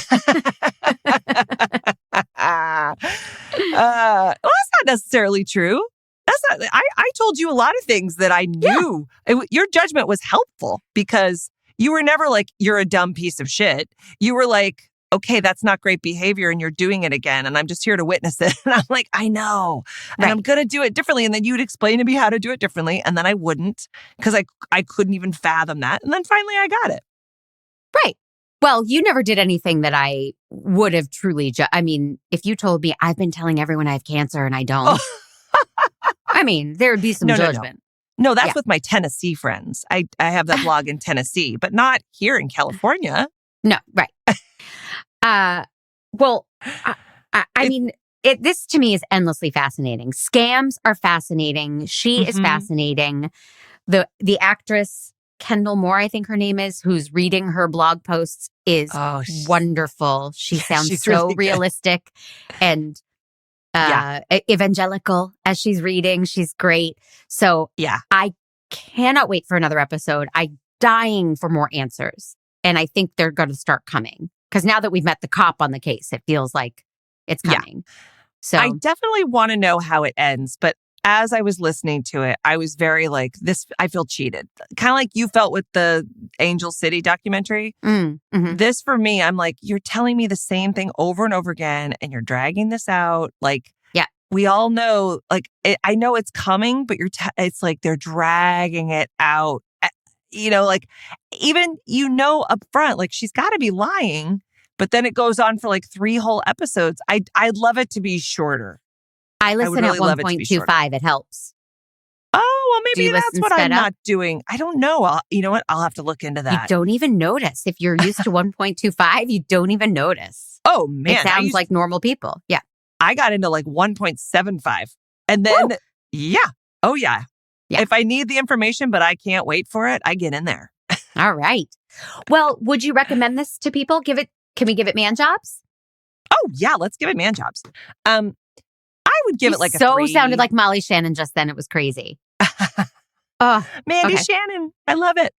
that's not necessarily true. I told you a lot of things that I knew. Your judgment was helpful because you were never like, you're a dumb piece of shit. You were like, okay, that's not great behavior and you're doing it again. And I'm just here to witness it. And I'm like, I know. And I'm going to do it differently. And then you'd explain to me how to do it differently. And then I wouldn't because I couldn't even fathom that. And then finally I got it. Right. Well, you never did anything that I would have truly I mean, if you told me I've been telling everyone I have cancer and I don't, I mean, there would be some judgment. No, that's with my Tennessee friends. I have that blog in Tennessee, but not here in California. No, right. Well, I mean, this to me is endlessly fascinating. Scams are fascinating. She is fascinating. The actress Kendall Moore, I think her name is, who's reading her blog posts is wonderful. She sounds so really realistic and evangelical as she's reading. She's great. So I cannot wait for another episode. I'm dying for more answers. And I think they're going to start coming. Because now that we've met the cop on the case, it feels like it's coming. So I definitely want to know how it ends. But as I was listening to it, I was very like, I feel cheated. Kind of like you felt with the Angel City documentary. This for me, I'm like, you're telling me the same thing over and over again and you're dragging this out. Like, we all know, like, I know it's coming, but it's like they're dragging it out. Like even, up front, like she's got to be lying, but then it goes on for like 3 whole episodes. I'd love it to be shorter. I listen at 1.25. It helps. Oh, well, maybe that's what I'm not doing. I don't know. You know what? I'll have to look into that. You don't even notice. If you're used to 1.25, you don't even notice. Oh, man. It sounds like normal people. Yeah. I got into like 1.75. And then, Oh, yeah. If I need the information, but I can't wait for it, I get in there. All right. Well, would you recommend this to people? Can we give it man jobs? Oh, yeah. Let's give it man jobs. I would give it like a 3. Sounded like Molly Shannon just then. It was crazy. Mandy Shannon. I love it.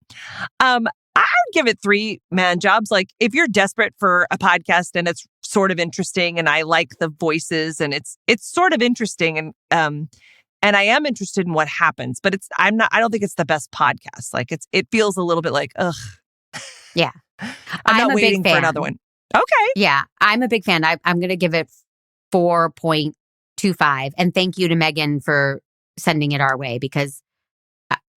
I would give it 3 man jobs. Like if you're desperate for a podcast and it's sort of interesting and I like the voices and it's sort of interesting and I am interested in what happens, but I don't think it's the best podcast. Like it feels a little bit like, ugh. Yeah. I'm not a waiting big for fan. another one. Okay. Yeah, I'm a big fan. I'm going to give it 4.25. And thank you to Megan for sending it our way, because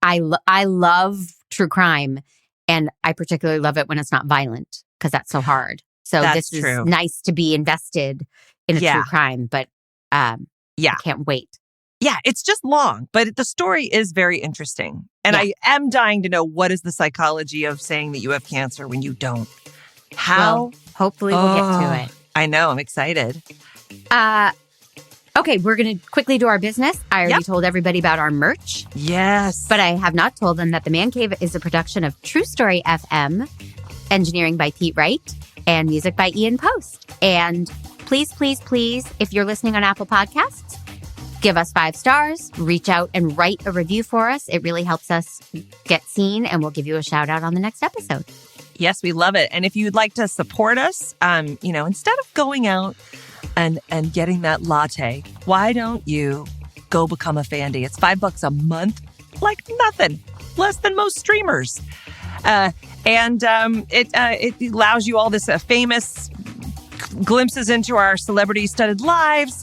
I love true crime, and I particularly love it when it's not violent, because that's so hard. So That's this true. is nice to be invested in a true crime, but I can't wait. Yeah, it's just long, but the story is very interesting. And I am dying to know, what is the psychology of saying that you have cancer when you don't? How? Well, hopefully we'll get to it. I know. I'm excited. Okay, we're going to quickly do our business. I already told everybody about our merch. Yes. But I have not told them that the Mandcave is a production of True Story FM, engineering by Pete Wright, and music by Ian Post. And please, please, please, if you're listening on Apple Podcasts, give us 5 stars, reach out and write a review for us. It really helps us get seen, and we'll give you a shout out on the next episode. Yes, we love it. And if you'd like to support us, instead of going out and getting that latte, why don't you go become a Fandy? It's $5 a month, like nothing, less than most streamers. It allows you all this famous glimpses into our celebrity-studded lives,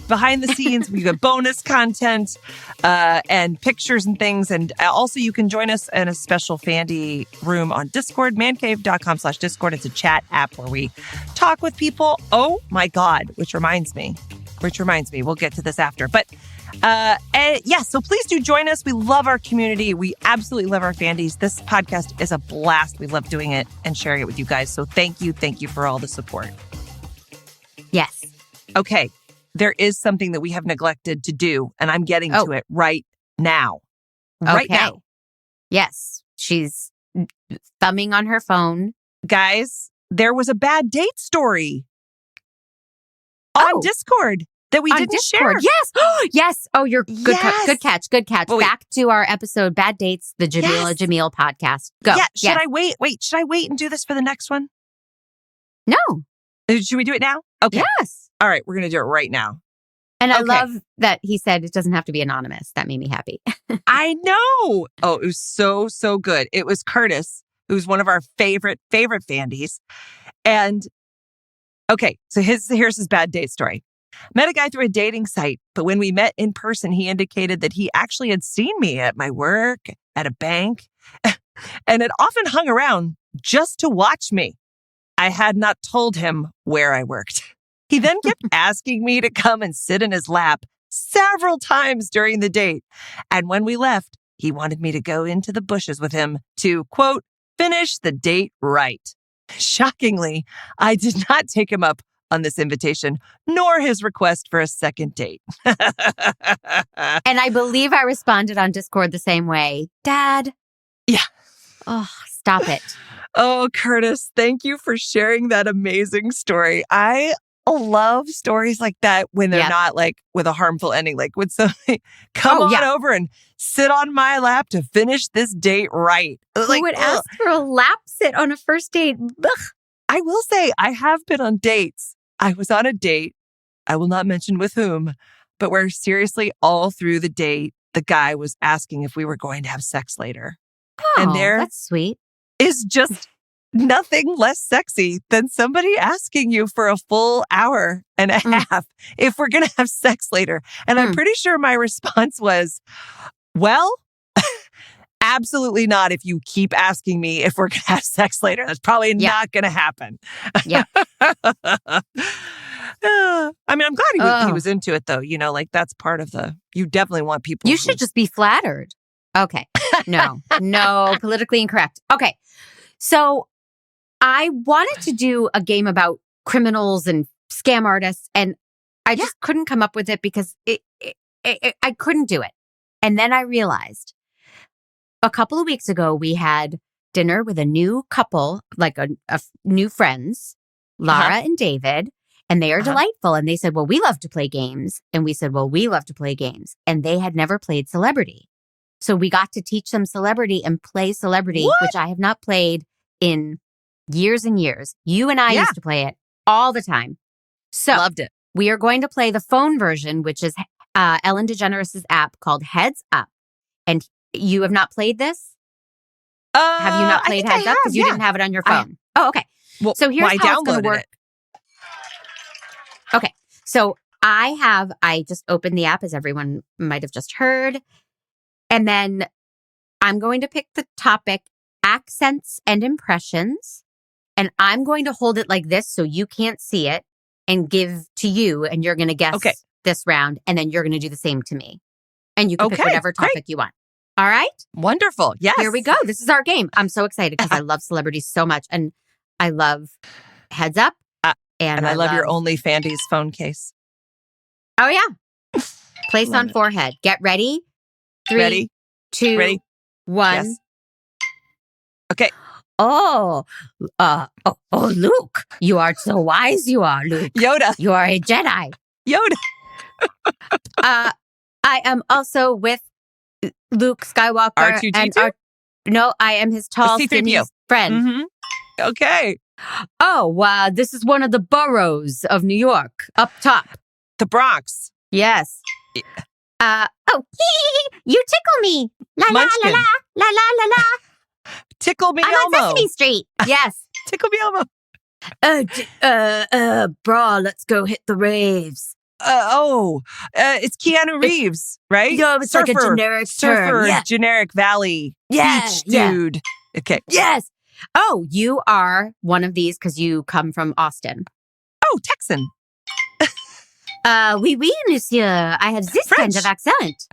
behind the scenes. We got bonus content and pictures and things. And also you can join us in a special Fandy room on Discord, mancave.com/Discord. It's a chat app where we talk with people. Oh my God, which reminds me, we'll get to this after. But so please do join us. We love our community. We absolutely love our Fandys. This podcast is a blast. We love doing it and sharing it with you guys. So thank you for all the support. Yes. Okay. There is something that we have neglected to do, and I'm getting to it right now. Right now. Yes. She's thumbing on her phone. Guys, there was a bad date story on Discord that we didn't share. Yes. Yes. Oh, you're good. Yes. Good catch. Good catch. Well, Back to our episode, Bad Dates, the Jamila Jamil podcast. Go. Yeah. Should I wait? Should I wait and do this for the next one? No. Should we do it now? Okay. Yes. All right. We're going to do it right now. And I love that he said it doesn't have to be anonymous. That made me happy. I know. Oh, it was so, so good. It was Curtis, who's one of our favorite Fandys. And okay, so here's his bad date story. Met a guy through a dating site, but when we met in person, he indicated that he actually had seen me at my work, at a bank, and had often hung around just to watch me. I had not told him where I worked. He then kept asking me to come and sit in his lap several times during the date. And when we left, he wanted me to go into the bushes with him to, quote, finish the date right. Shockingly, I did not take him up on this invitation, nor his request for a second date. And I believe I responded on Discord the same way. Dad. Yeah. Oh, stop it. Oh, Curtis, thank you for sharing that amazing story. I love stories like that when they're not like with a harmful ending, like when somebody come on over and sit on my lap to finish this date right. Who would ask for a lap sit on a first date? Ugh. I will say I have been on dates. I was on a date. I will not mention with whom, but where seriously all through the date, the guy was asking if we were going to have sex later. Oh, and that's sweet. Is just nothing less sexy than somebody asking you for a full hour and a half if we're going to have sex later. And I'm pretty sure my response was, well, absolutely not if you keep asking me if we're going to have sex later. That's probably not going to happen. Yeah. I mean, I'm glad he was into it, though. You know, like that's part of you definitely want people. You should just be flattered. Okay. No, politically incorrect. Okay. So I wanted to do a game about criminals and scam artists, and I just couldn't come up with it because I couldn't do it. And then I realized a couple of weeks ago, we had dinner with a new couple, like a new friends, Lara and David, and they are delightful. And they said, well, we love to play games. And we said, well, we love to play games. And they had never played Celebrity. So we got to teach them Celebrity and play Celebrity, which I have not played in years and years. You and I used to play it all the time. So loved it. We are going to play the phone version, which is Ellen DeGeneres' app called Heads Up. And you have not played this? Have you not played Heads Up? Because you didn't have it on your phone. Oh, okay. Well, so here's I how it's going downloaded to work. it. Okay. So I just opened the app, as everyone might have just heard. And then I'm going to pick the topic, accents and impressions. And I'm going to hold it like this so you can't see it and give to you. And you're going to guess this round. And then you're going to do the same to me. And you can pick whatever topic you want. All right? Wonderful. Yes. Here we go. This is our game. I'm so excited because I love celebrities so much. And I love Heads Up. And I love your only Fandy's phone case. Oh, yeah. Place on forehead. Get ready. 3, 2, 1. Yes. Okay. Oh, Luke. You are so wise, you are, Luke. Yoda. You are a Jedi. Yoda. I am also with Luke Skywalker. R2-D2? No, I am his tall, skinny friend. Mm-hmm. Okay. Oh, this is one of the boroughs of New York. Up top. The Bronx. Yes. Yeah. You tickle me. La la la la la la la la. Tickle me I'm Elmo. on Sesame Street. Yes. Tickle me Elmo. Brah, let's go hit the raves. It's Keanu Reeves, right? No, it's like a generic surfer, term. generic valley, beach dude. Okay. Yes. Oh, you are one of these because you come from Austin. Oh, Texan. Oui, monsieur. I have this kind of accent.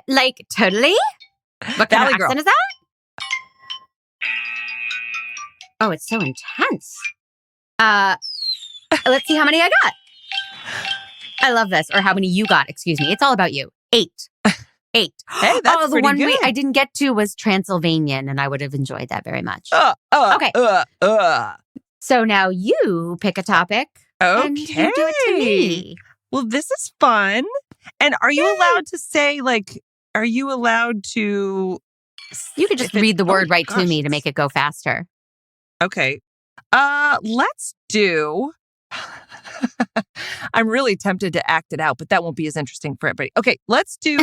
Like, totally? What kind of accent is that? Oh, it's so intense. Let's see how many I got. I love this. Or how many you got, excuse me. It's all about you. 8. 8. Hey, that's the one good. I didn't get to was Transylvanian, and I would have enjoyed that very much. Okay. So now you pick a topic. Okay. And you do it to me. Well, this is fun. And are you allowed to say, like, are you allowed to... You could just read the word right to me to make it go faster. Okay. Let's do... I'm really tempted to act it out, but that won't be as interesting for everybody. Okay, let's do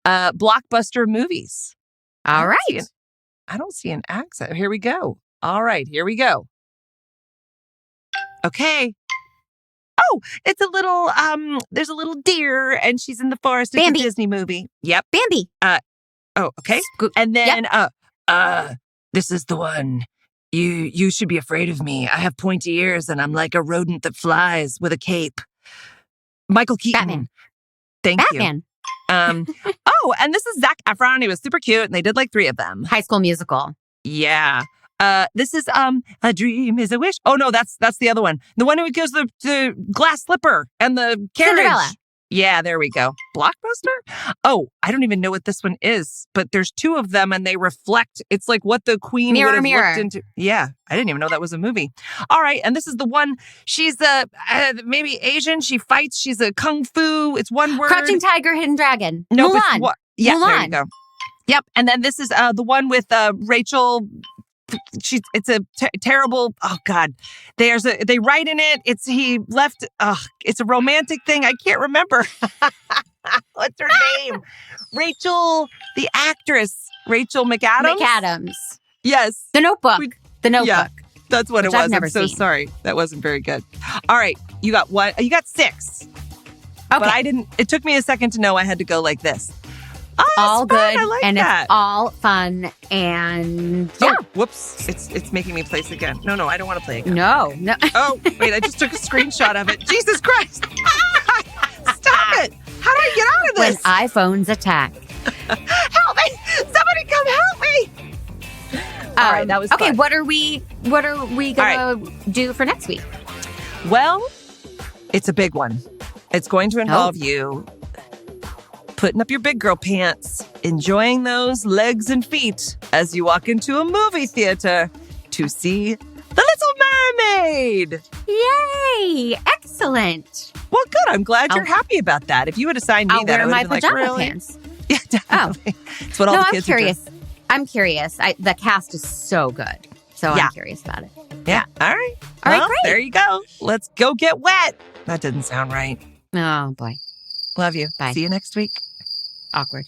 blockbuster movies. All right. I don't see an accent. Here we go. All right, here we go. Okay. Oh, it's a little, there's a little deer and she's in the forest. It's Bambi. a Disney movie. Yep. Bambi. Oh, okay. And then, this is the one. You should be afraid of me. I have pointy ears and I'm like a rodent that flies with a cape. Michael Keaton. Batman. Thank Batman. you. And this is Zac Efron. He was super cute and they did like 3 of them. High School Musical. Yeah. This is A Dream is a Wish. Oh no, that's the other one. The one who goes to the glass slipper and the carriage. Cinderella. Yeah, there we go. Blockbuster? Oh, I don't even know what this one is, but there's 2 of them and they reflect. It's like what the queen would have looked into. Yeah, I didn't even know that was a movie. All right, and this is the one. She's maybe Asian. She fights. She's a kung fu. It's one word. Crouching Tiger, Hidden Dragon. No, Mulan. Yeah, Mulan. there you go. Yep, and then this is the one with Rachel. It's a terrible. Oh God, they write in it. It's a romantic thing. I can't remember. What's her name? Rachel, the actress, Rachel McAdams. McAdams. Yes, The Notebook. The Notebook. Yeah, that's what it was. I've never I'm so seen. sorry. That wasn't very good. All right, you got one. You got 6. Okay. But I didn't. It took me a second to know I had to go like this. All good. good. I like and that. It's all fun. And yeah. Oh, whoops. It's making me place again. No, I don't want to play again. No. Oh, wait, I just took a screenshot of it. Jesus Christ. Stop it. How do I get out of When this? iPhones attack. Help me. Somebody come help me. All right, that was okay. fun. What are we gonna do for next week? Well, it's a big one. It's going to involve you putting up your big girl pants, enjoying those legs and feet as you walk into a movie theater to see The Little Mermaid. Yay! Excellent. Well, good. I'm glad you're happy about that. If you had assigned me I'll that, wear I would my have been pajama like, really? pants. Yeah, definitely. It's what all the I'm kids curious. are doing. I'm curious. The cast is so good. So I'm curious about it. Yeah. All right. All right, Well, great. There you go. Let's go get wet. That didn't sound right. Oh, boy. Love you. Bye. See you next week. Awkward.